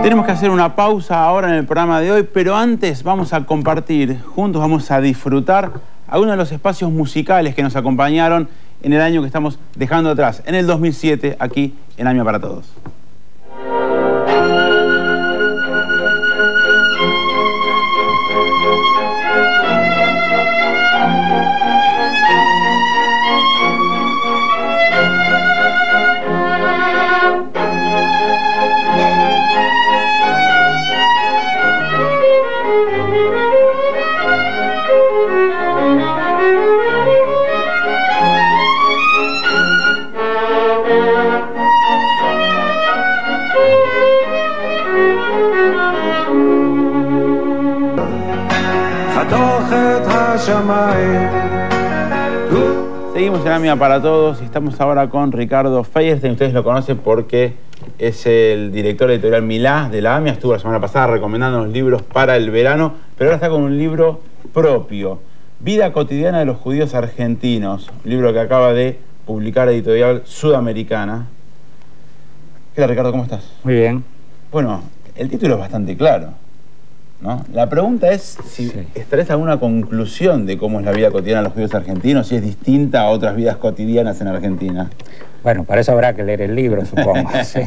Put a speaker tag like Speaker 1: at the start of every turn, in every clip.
Speaker 1: Tenemos que hacer una pausa ahora en el programa de hoy, pero antes vamos a compartir, juntos vamos a disfrutar algunos de los espacios musicales que nos acompañaron en el año que estamos dejando atrás, en el 2007, aquí en AMIA para Todos. Seguimos en AMIA para Todos y estamos ahora con Ricardo Feierstein. Ustedes lo conocen porque es el director editorial Milá de la AMIA. Estuvo la semana pasada recomendándonos libros para el verano, pero ahora está con un libro propio, Vida cotidiana de los judíos argentinos, un libro que acaba de publicar Editorial Sudamericana. ¿Qué tal, Ricardo? ¿Cómo estás?
Speaker 2: Muy bien.
Speaker 1: Bueno, el título es bastante claro, ¿no? La pregunta es si extraes alguna conclusión de cómo es la vida cotidiana de los judíos argentinos, si es distinta a otras vidas cotidianas en Argentina.
Speaker 2: Bueno, para eso habrá que leer el libro, supongo. ¿Sí?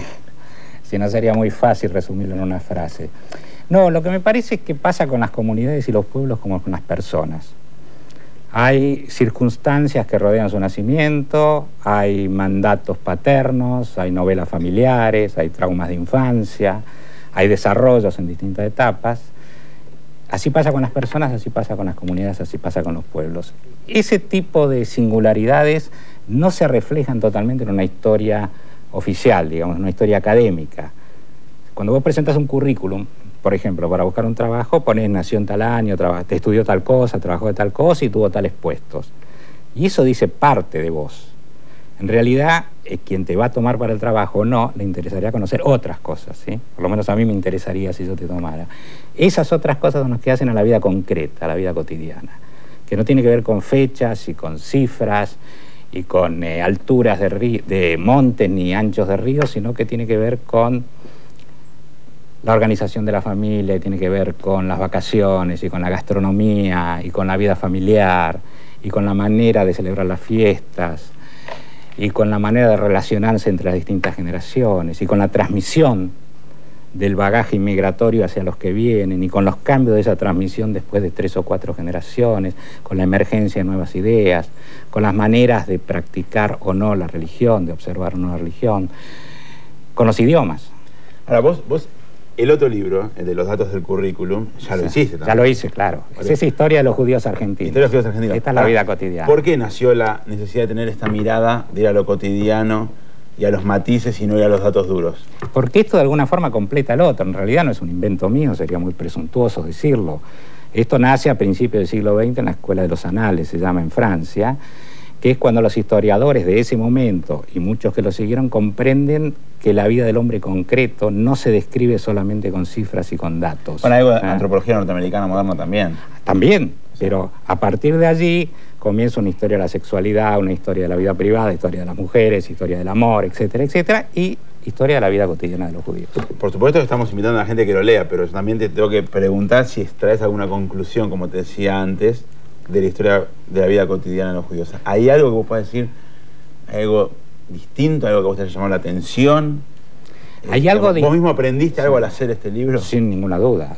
Speaker 2: Si no, sería muy fácil resumirlo en una frase. No, lo que me parece es que pasa con las comunidades y los pueblos como con las personas. Hay circunstancias que rodean su nacimiento, hay mandatos paternos, hay novelas familiares, hay traumas de infancia, hay desarrollos en distintas etapas. Así pasa con las personas, así pasa con las comunidades, así pasa con los pueblos. Ese tipo de singularidades no se reflejan totalmente en una historia oficial, digamos, una historia académica. Cuando vos presentas un currículum, por ejemplo, para buscar un trabajo, pones nació en tal año, te estudió tal cosa, trabajó de tal cosa y tuvo tales puestos. Y eso dice parte de vos. En realidad, quien te va a tomar para el trabajo o no, le interesaría conocer otras cosas, ¿sí? Por lo menos a mí me interesaría si yo te tomara. Esas otras cosas son las que hacen a la vida concreta, a la vida cotidiana, que no tiene que ver con fechas y con cifras y con alturas de montes ni anchos de ríos, sino que tiene que ver con la organización de la familia, tiene que ver con las vacaciones y con la gastronomía y con la vida familiar y con la manera de celebrar las fiestas y con la manera de relacionarse entre las distintas generaciones y con la transmisión del bagaje inmigratorio hacia los que vienen y con los cambios de esa transmisión después de 3 o 4 generaciones, con la emergencia de nuevas ideas, con las maneras de practicar o no la religión, de observar o no la religión, con los idiomas.
Speaker 1: Ahora, vos el otro libro, el de los datos del currículum, ya lo hiciste también.
Speaker 2: Ya lo hice, claro. Es esa historia de los judíos argentinos.
Speaker 1: Historia de los judíos argentinos.
Speaker 2: Esta es la vida cotidiana.
Speaker 1: ¿Por qué nació la necesidad de tener esta mirada de ir a lo cotidiano y a los matices y no ir a los datos duros?
Speaker 2: Porque esto de alguna forma completa el otro. En realidad no es un invento mío, sería muy presuntuoso decirlo. Esto nace a principios del siglo XX en la Escuela de los Anales, se llama en Francia, que es cuando los historiadores de ese momento, y muchos que lo siguieron, comprenden que la vida del hombre concreto no se describe solamente con cifras y con datos.
Speaker 1: Bueno, algo de antropología norteamericana moderna también.
Speaker 2: También, pero a partir de allí comienza una historia de la sexualidad, una historia de la vida privada, historia de las mujeres, historia del amor, etcétera, etcétera, y historia de la vida cotidiana de los judíos.
Speaker 1: Por supuesto que estamos invitando a la gente que lo lea, pero yo también te tengo que preguntar si extraes alguna conclusión, como te decía antes, de la historia de la vida cotidiana de los judíos. ¿Hay algo que vos puedas decir, algo distinto, algo que a vos te haya llamado la atención?
Speaker 2: ¿Hay algo
Speaker 1: ¿Vos mismo aprendiste algo al hacer este libro?
Speaker 2: Sin ninguna duda,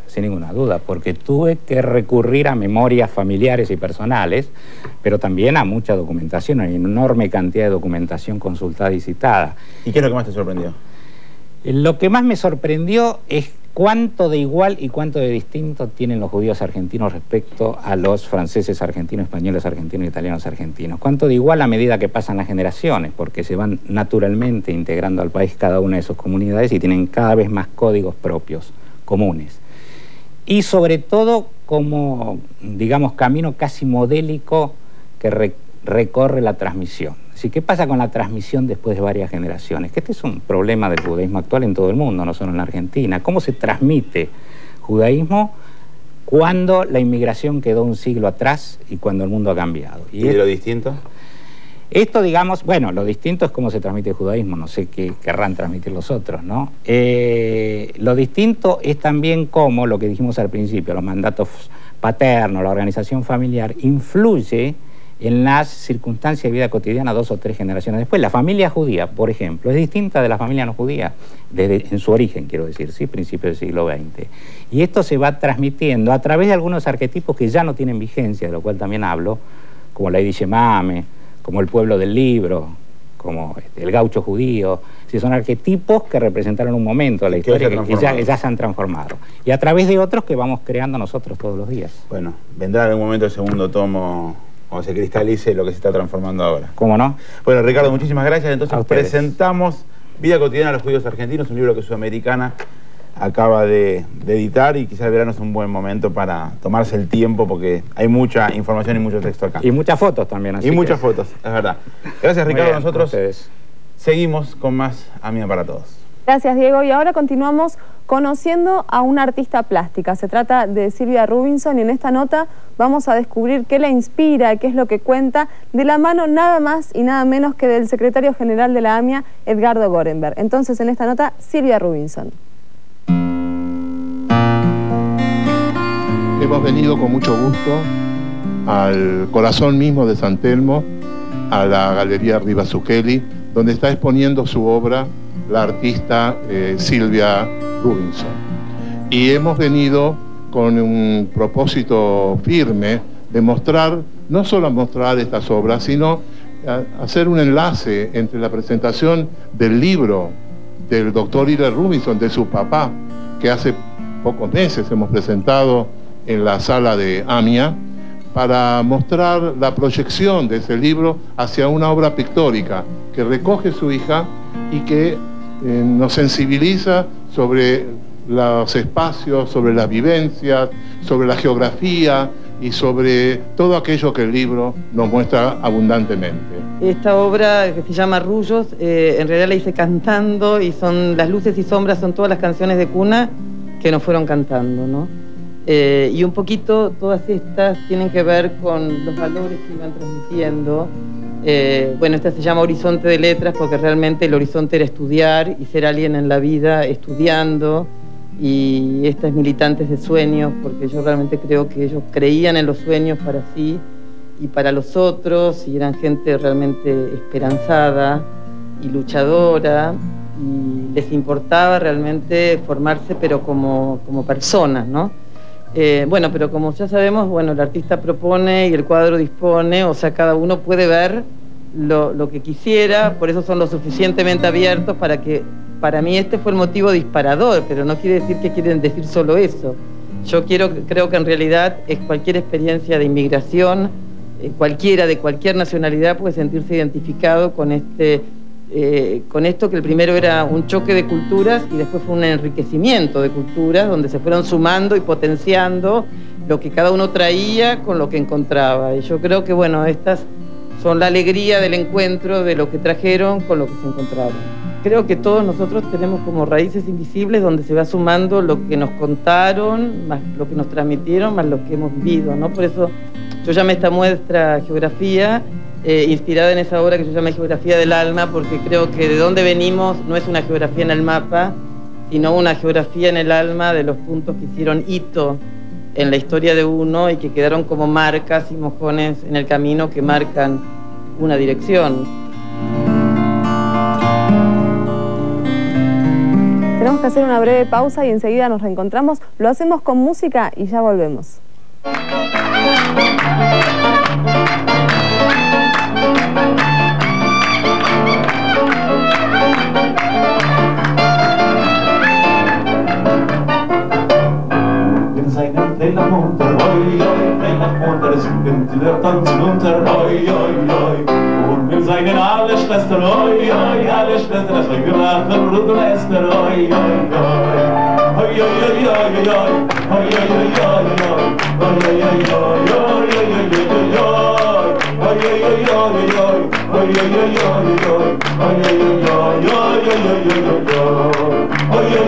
Speaker 2: porque tuve que recurrir a memorias familiares y personales, pero también a mucha documentación, hay una enorme cantidad de documentación consultada y citada.
Speaker 1: ¿Y qué es lo que más te sorprendió?
Speaker 2: Lo que más me sorprendió es cuánto de igual y cuánto de distinto tienen los judíos argentinos respecto a los franceses argentinos, españoles argentinos, italianos argentinos. Cuánto de igual a medida que pasan las generaciones, porque se van naturalmente integrando al país cada una de sus comunidades y tienen cada vez más códigos propios, comunes. Y sobre todo como, digamos, camino casi modélico que recorre la transmisión. Así, ¿qué pasa con la transmisión después de varias generaciones? Que este es un problema del judaísmo actual en todo el mundo, no solo en la Argentina. ¿Cómo se transmite judaísmo cuando la inmigración quedó un siglo atrás y cuando el mundo ha cambiado?
Speaker 1: ¿Y de lo distinto?
Speaker 2: Esto, digamos, bueno, lo distinto es cómo se transmite el judaísmo, no sé qué querrán transmitir los otros, ¿no? Lo distinto es también cómo, lo que dijimos al principio, los mandatos paternos, la organización familiar, influye en las circunstancias de vida cotidiana 2 o 3 generaciones después. La familia judía, por ejemplo, es distinta de la familia no judía, en su origen, quiero decir, ¿sí? Principios del siglo XX. Y esto se va transmitiendo a través de algunos arquetipos que ya no tienen vigencia, de lo cual también hablo, como la Yiddish Mame, como el pueblo del libro, como el gaucho judío. Si son arquetipos que representaron un momento de la historia que ya se han transformado. Y a través de otros que vamos creando nosotros todos los días.
Speaker 1: Bueno, vendrá en algún momento el segundo tomo, o se cristalice lo que se está transformando ahora.
Speaker 2: ¿Cómo no?
Speaker 1: Bueno, Ricardo, muchísimas gracias. Entonces presentamos Vida cotidiana de los judíos argentinos, un libro que Sudamericana acaba de editar, y quizás el verano es un buen momento para tomarse el tiempo, porque hay mucha información y mucho texto acá.
Speaker 2: Y muchas fotos también. Así
Speaker 1: muchas fotos, es verdad. Gracias, Ricardo.
Speaker 2: Bien,
Speaker 1: nosotros seguimos con más Amia para Todos.
Speaker 3: Gracias, Diego. Y ahora continuamos conociendo a una artista plástica. Se trata de Silvia Rubinson, y en esta nota vamos a descubrir qué la inspira, qué es lo que cuenta, de la mano nada más y nada menos que del secretario general de la AMIA, Edgardo Gorenberg. Entonces, en esta nota, Silvia Rubinson.
Speaker 4: Hemos venido con mucho gusto al corazón mismo de San Telmo, a la Galería Rivasucheli, donde está exponiendo su obra la artista Silvia Rubinson. Y hemos venido con un propósito firme de mostrar, no solo mostrar estas obras, sino hacer un enlace entre la presentación del libro del doctor Hilary Rubinson, de su papá, que hace pocos meses hemos presentado en la sala de AMIA, para mostrar la proyección de ese libro hacia una obra pictórica que recoge su hija y que nos sensibiliza sobre los espacios, sobre las vivencias, sobre la geografía y sobre todo aquello que el libro nos muestra abundantemente.
Speaker 5: Esta obra, que se llama Rullos, en realidad la hice cantando, y son las luces y sombras, son todas las canciones de cuna que nos fueron cantando, ¿no? Y un poquito todas estas tienen que ver con los valores que iban transmitiendo. Bueno, esta se llama Horizonte de Letras porque realmente el horizonte era estudiar y ser alguien en la vida estudiando, y esta es Militantes de Sueños, porque yo realmente creo que ellos creían en los sueños para sí y para los otros, y eran gente realmente esperanzada y luchadora, y les importaba realmente formarse, pero como personas, ¿no? Bueno, pero como ya sabemos, bueno, el artista propone y el cuadro dispone, o sea, cada uno puede ver lo que quisiera, por eso son lo suficientemente abiertos para que, para mí este fue el motivo disparador, pero no quiere decir que quieren decir solo eso. Yo creo que en realidad es cualquier experiencia de inmigración, cualquiera, de cualquier nacionalidad puede sentirse identificado con esto, que el primero era un choque de culturas y después fue un enriquecimiento de culturas donde se fueron sumando y potenciando lo que cada uno traía con lo que encontraba. Y yo creo que, bueno, estas son la alegría del encuentro de lo que trajeron con lo que se encontraron. Creo que todos nosotros tenemos como raíces invisibles donde se va sumando lo que nos contaron, más lo que nos transmitieron, más lo que hemos vivido, ¿no? Por eso yo llamé esta muestra Geografía, inspirada en esa obra que yo llamé Geografía del Alma, porque creo que de dónde venimos no es una geografía en el mapa, sino una geografía en el alma de los puntos que hicieron hito en la historia de uno y que quedaron como marcas y mojones en el camino que marcan una dirección.
Speaker 3: Tenemos que hacer una breve pausa y enseguida nos reencontramos. Lo hacemos con música y ya volvemos.
Speaker 6: Singt der Tanzen unter, oi, oi, oi. Und wir sagen alle Schwestern, oi, oi, alle Schwestern, das Gelachen, Bruder Esther, oi, oi, oi. Oi, oi, oi, oi, oi, oi, oi, oi, oi, oi, oi, oi, oi, oi, ay,